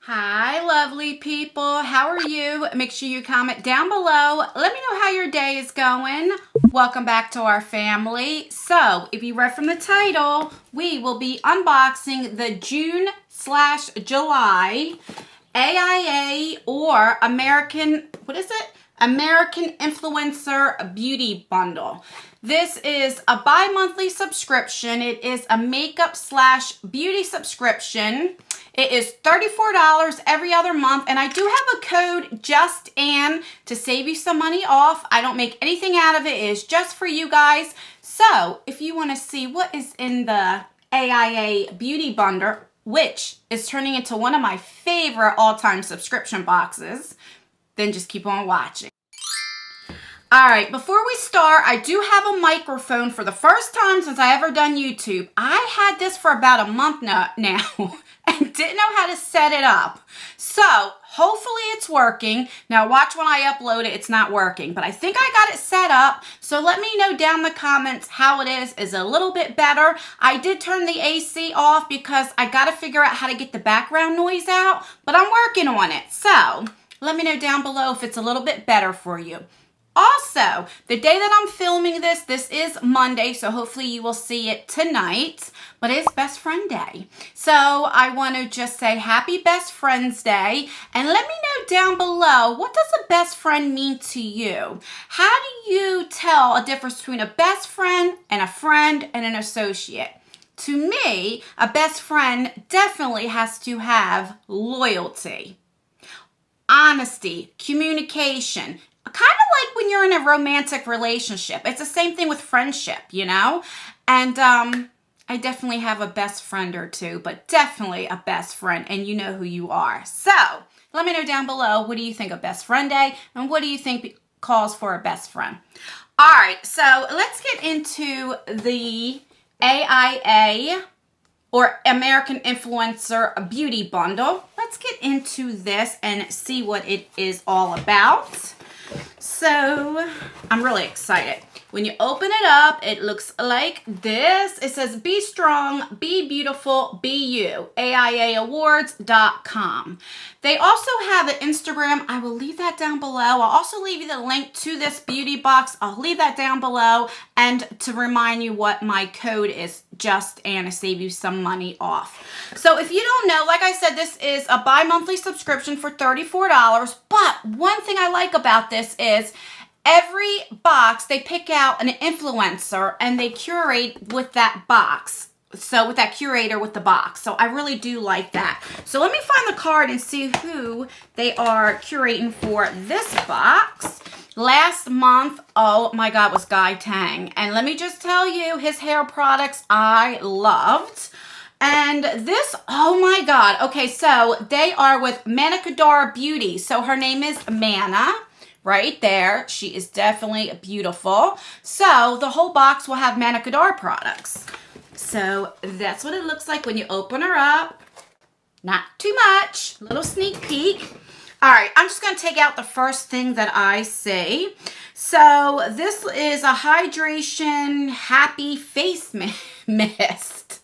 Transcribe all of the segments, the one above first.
Hi, lovely people. How are you? Make sure you comment down below. Let me know how your day is going. Welcome back to our family. So, if you read from the title, we will be unboxing the June/July AIA or American Influencer Beauty Bundle. This is a bi-monthly subscription. It is a makeup/beauty subscription. It is $34 every other month, and I do have a code JUSTANN to save you some money off. I don't make anything out of it. It is just for you guys. So if you want to see what is in the AIA Beauty Bundle, which is turning into one of my favorite all-time subscription boxes, then just keep on watching. All right, before we start, I do have a microphone for the first time since I ever done YouTube. I had this for about a month now and didn't know how to set it up. So hopefully it's working. Now watch when I upload it, it's not working, but I think I got it set up. So let me know down in the comments how it is a little bit better. I did turn the AC off because I got to figure out how to get the background noise out, but I'm working on it. So let me know down below if it's a little bit better for you. Also, the day that I'm filming this is Monday, so hopefully you will see it tonight, but it's Best Friend Day. So I want to just say Happy Best Friends Day, and let me know down below, what does a best friend mean to you? How do you tell a difference between a best friend and an associate? To me, a best friend definitely has to have loyalty, honesty, communication. Kind of like when you're in a romantic relationship. It's the same thing with friendship, you know? And I definitely have a best friend or two, but definitely a best friend, and you know who you are. So let me know down below, what do you think of Best Friend Day, and what do you think calls for a best friend? All right, so let's get into the AIA or American Influencer Beauty Bundle. Let's get into this and see what it is all about. So I'm really excited. When you open it up, it looks like this. It says, be strong, be beautiful, be you. AIAawards.com. They also have an Instagram. I will leave that down below. I'll also leave you the link to this beauty box. I'll leave that down below. And to remind you what my code is, JUSTANN, to save you some money off. So if you don't know, like I said, this is a bi-monthly subscription for $34. But one thing I like about this is every box, they pick out an influencer and they curate with that box. So with that curator with the box. So I really do like that. So let me find the card and see who they are curating for this box. Last month, oh my God, was Guy Tang. And let me just tell you, his hair products I loved. And this, oh my God. Okay, so they are with KADAR Beauty. So her name is MANNA. Right there. She is definitely beautiful. So the whole box will have KADAR products. So that's what it looks like when you open her up. Not too much. Little sneak peek. All right, I'm just going to take out the first thing that I see. So this is a hydration happy face mist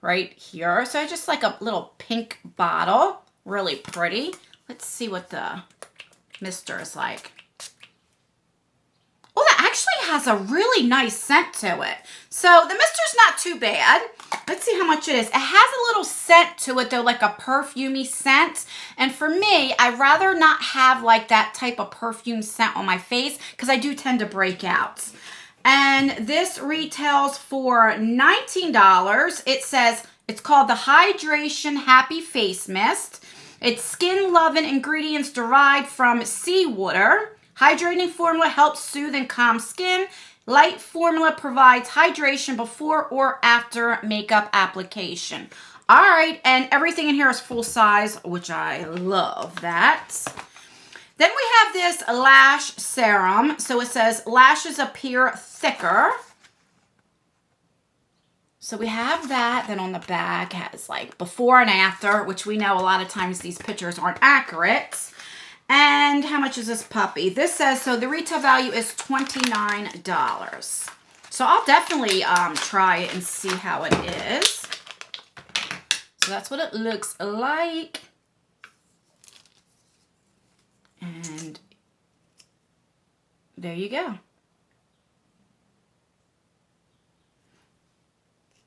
right here. So just like a little pink bottle. Really pretty. Let's see what the mister is like. Oh, that actually has a really nice scent to it. So the mister's not too bad. Let's see how much it is. It has a little scent to it though, like a perfumey scent. And for me, I'd rather not have like that type of perfume scent on my face because I do tend to break out. And this retails for $19. It says it's called the Hydration Happy Face Mist. It's skin-loving ingredients derived from seawater. Hydrating formula helps soothe and calm skin. Light formula provides hydration before or after makeup application. All right, and everything in here is full size, which I love that. Then we have this lash serum. So it says lashes appear thicker. So we have that. Then on the back has like before and after, which we know a lot of times these pictures aren't accurate. And how much is this puppy? This says, so the retail value is $29. So I'll definitely try it and see how it is. So that's what it looks like. there you go.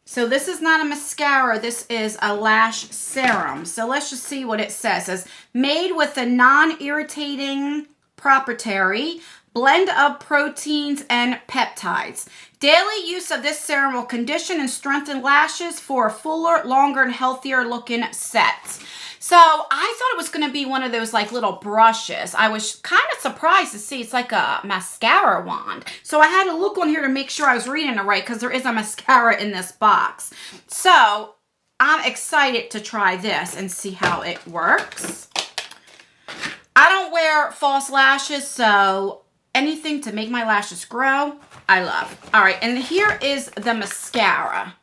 So this is not a mascara, this is a lash serum. So let's just see what it says. It says, made with a non-irritating proprietary blend of proteins and peptides. Daily use of this serum will condition and strengthen lashes for a fuller, longer, and healthier looking set. So I thought it was going to be one of those like little brushes. I was kind of surprised to see it's like a mascara wand. So I had to look on here to make sure I was reading it right because there is a mascara in this box. So I'm excited to try this and see how it works. I don't wear false lashes, so anything to make my lashes grow, I love. All right, and here is the mascara.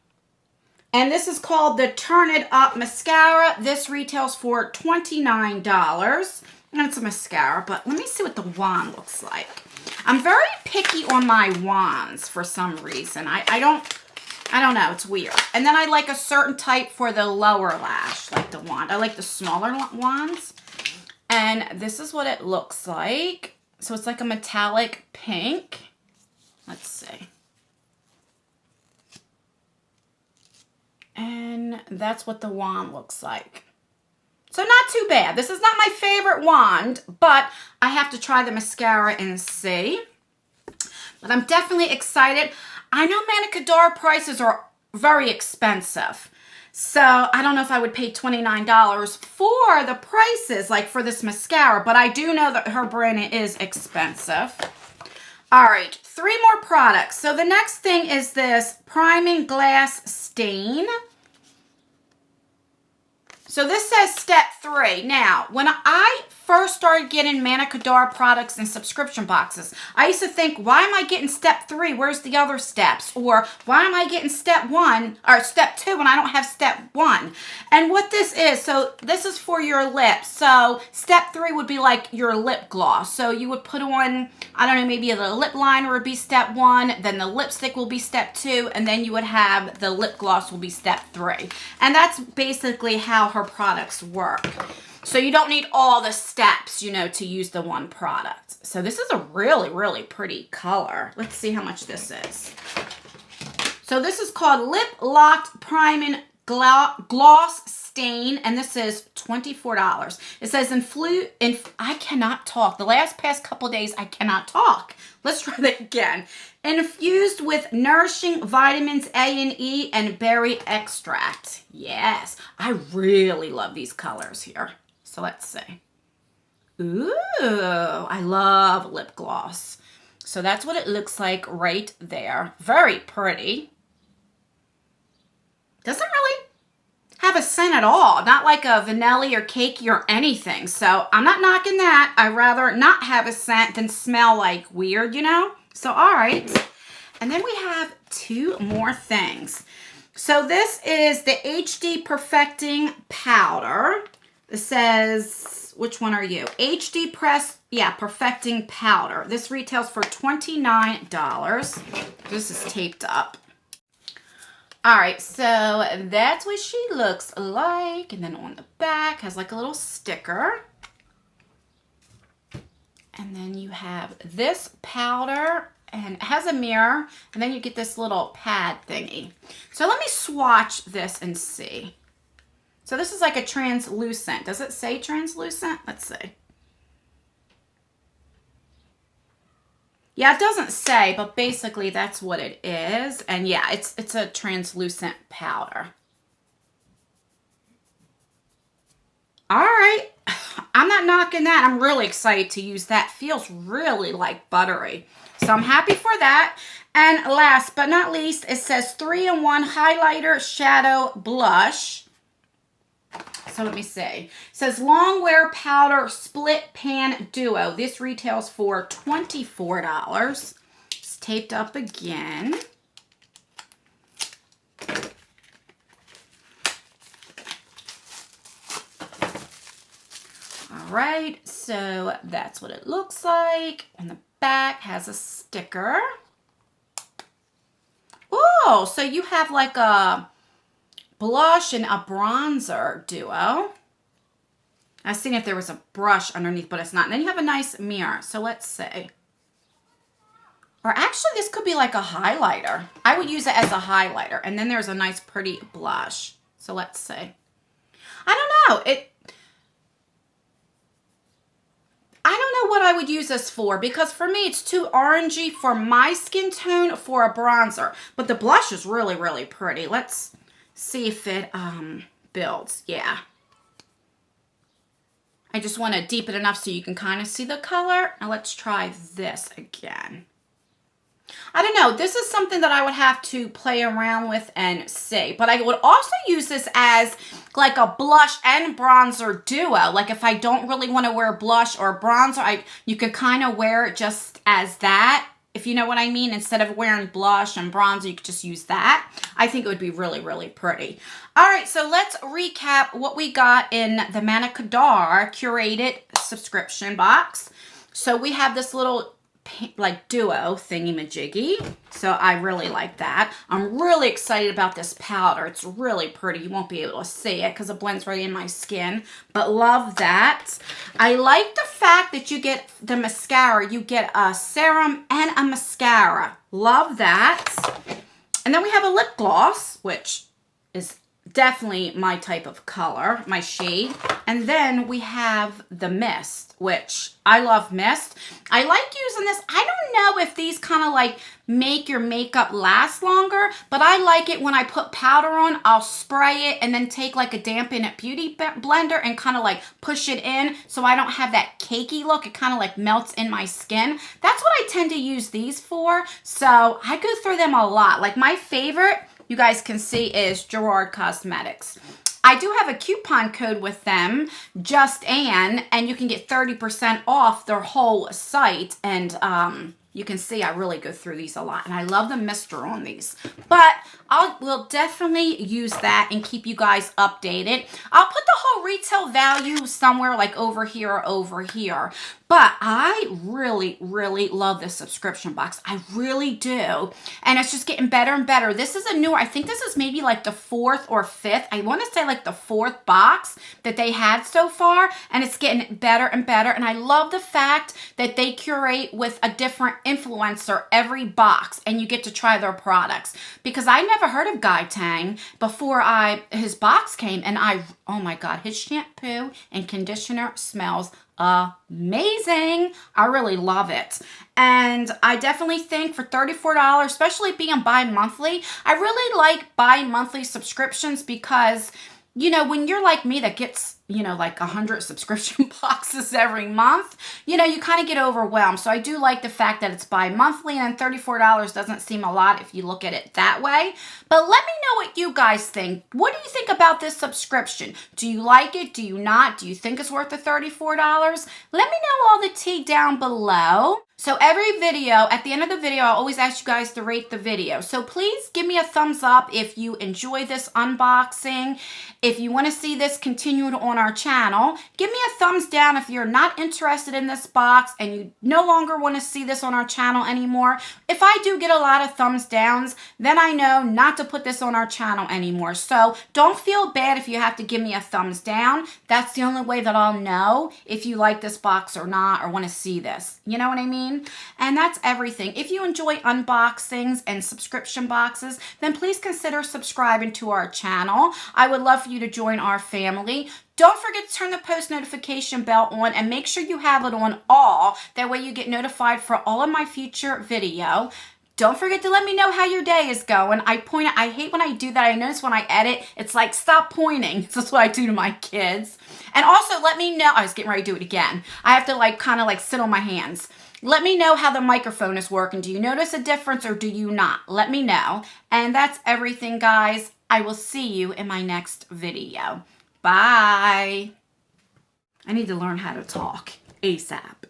And this is called the Turn It Up Mascara. This retails for $29. And it's a mascara, but let me see what the wand looks like. I'm very picky on my wands for some reason. I don't know, it's weird. And then I like a certain type for the lower lash, like the wand. I like the smaller wands. And this is what it looks like. So it's like a metallic pink. Let's see. And that's what the wand looks like. So not too bad. This is not my favorite wand, but I have to try the mascara and see. But I'm definitely excited. I know MANNA KADAR prices are very expensive. So I don't know if I would pay $29 for the prices, like for this mascara, but I do know that her brand is expensive. All right, 3 more products. So the next thing is this Priming Glass Stain. So this says step 3. Now, when I first started getting MANNA KADAR products and subscription boxes, I used to think, why am I getting step 3? Where's the other steps? Or why am I getting step 1 or step 2 when I don't have step 1? And what this is, so this is for your lips. So step 3 would be like your lip gloss. So you would put on, I don't know, maybe the lip liner would be step 1, then the lipstick will be step 2, and then you would have the lip gloss will be step 3. And that's basically how her products work. So you don't need all the steps, you know, to use the one product. So this is a really, really pretty color. Let's see how much this is. So this is called Lip Locked Priming Gloss Stain, and this is $24. It says I cannot talk. The past couple days, I cannot talk. Let's try that again. Infused with nourishing vitamins A and E and berry extract. Yes, I really love these colors here. So let's see. Ooh, I love lip gloss. So that's what it looks like right there. Very pretty. Doesn't really have a scent at all. Not like a vanilla or cakey or anything. So I'm not knocking that. I'd rather not have a scent than smell like weird, you know? So all right. And then we have 2 more things. So this is the HD Perfecting Powder. It says, which one are you? HD Perfecting Powder. This retails for $29. This is taped up. All right, so that's what she looks like. And then on the back has like a little sticker. And then you have this powder, and it has a mirror, and then you get this little pad thingy. So let me swatch this and see. So this is like a translucent. Does it say translucent? Let's see. Yeah, it doesn't say, but basically that's what it is. And yeah, it's a translucent powder. All right. I'm not knocking that. I'm really excited to use that. Feels really like buttery. So I'm happy for that. And last but not least, it says 3-in-1 highlighter shadow blush. So let me see. It says long wear powder split pan duo. This retails for $24. It's taped up again. All right, so that's what it looks like. And the back has a sticker. Oh, so you have like a blush and a bronzer duo. I was seeing if there was a brush underneath, but it's not. And then you have a nice mirror. So let's see. Or actually, this could be like a highlighter. I would use it as a highlighter. And then there's a nice pretty blush. So let's see. I don't know. I don't know what I would use this for, because for me it's too orangey for my skin tone for a bronzer. But the blush is really, really pretty. Let's see if it builds. Yeah. I just want to deepen it enough so you can kind of see the color. Now let's try this again. I don't know. This is something that I would have to play around with and see. But I would also use this as like a blush and bronzer duo. Like if I don't really want to wear blush or bronzer, you could kind of wear it just as that. If you know what I mean, instead of wearing blush and bronzer, you could just use that. I think it would be really, really pretty. All right, so let's recap what we got in the MANNA KADAR curated subscription box. So we have this little like duo thingy-majiggy. So I really like that. I'm really excited about this powder. It's really pretty. You won't be able to see it because it blends right in my skin. But love that. I like the fact that you get the mascara. You get a serum and a mascara. Love that. And then we have a lip gloss, which is definitely my type of color, my shade. And then we have the mist, which I love mist. I like using this. I don't know if these kind of like make your makeup last longer, but I like it when I put powder on, I'll spray it and then take like a dampen it beauty blender and kind of like push it in so I don't have that cakey look. It kind of like melts in my skin. That's what I tend to use these for. So I go through them a lot. Like my favorite, you guys can see, is Gerard Cosmetics. I do have a coupon code with them, Just Ann, and you can get 30% off their whole site. And you can see I really go through these a lot. And I love the mister on these. But we'll definitely use that and keep you guys updated. I'll put the whole retail value somewhere like over here or over here. But I really, really love this subscription box. I really do. And it's just getting better and better. This is a newer, I think this is maybe like the 4th or 5th. I want to say like the 4th box that they had so far. And it's getting better and better. And I love the fact that they curate with a different influencer every box. And you get to try their products. Because I never heard of Guy Tang before his box came. And oh my God, his shampoo and conditioner smells amazing. I really love it. And I definitely think for $34, especially being bi-monthly, I really like bi-monthly subscriptions because, you know, when you're like me that gets, you know, like 100 subscription boxes every month, you know, you kind of get overwhelmed. So I do like the fact that it's bi-monthly, and $34 doesn't seem a lot if you look at it that way. But let me know what you guys think. What do you think about this subscription? Do you like it? Do you not? Do you think it's worth the $34? Let me know all the tea down below. So every video, at the end of the video, I always ask you guys to rate the video. So please give me a thumbs up if you enjoy this unboxing. If you want to see this continued on our channel, give me a thumbs down if you're not interested in this box and you no longer want to see this on our channel anymore. If I do get a lot of thumbs downs, then I know not to put this on our channel anymore. So don't feel bad if you have to give me a thumbs down. That's the only way that I'll know if you like this box or not, or want to see this. You know what I mean? And that's everything. If you enjoy unboxings and subscription boxes, then please consider subscribing to our channel. I would love for you to join our family. Don't forget to turn the post notification bell on and make sure you have it on all. That way you get notified for all of my future video. Don't forget to let me know how your day is going. I hate when I do that. I notice when I edit, it's like, stop pointing. That's what I do to my kids. And also let me know, I was getting ready to do it again. I have to like kind of like sit on my hands. Let me know how the microphone is working. Do you notice a difference or do you not? Let me know. And that's everything, guys. I will see you in my next video. Bye. I need to learn how to talk ASAP.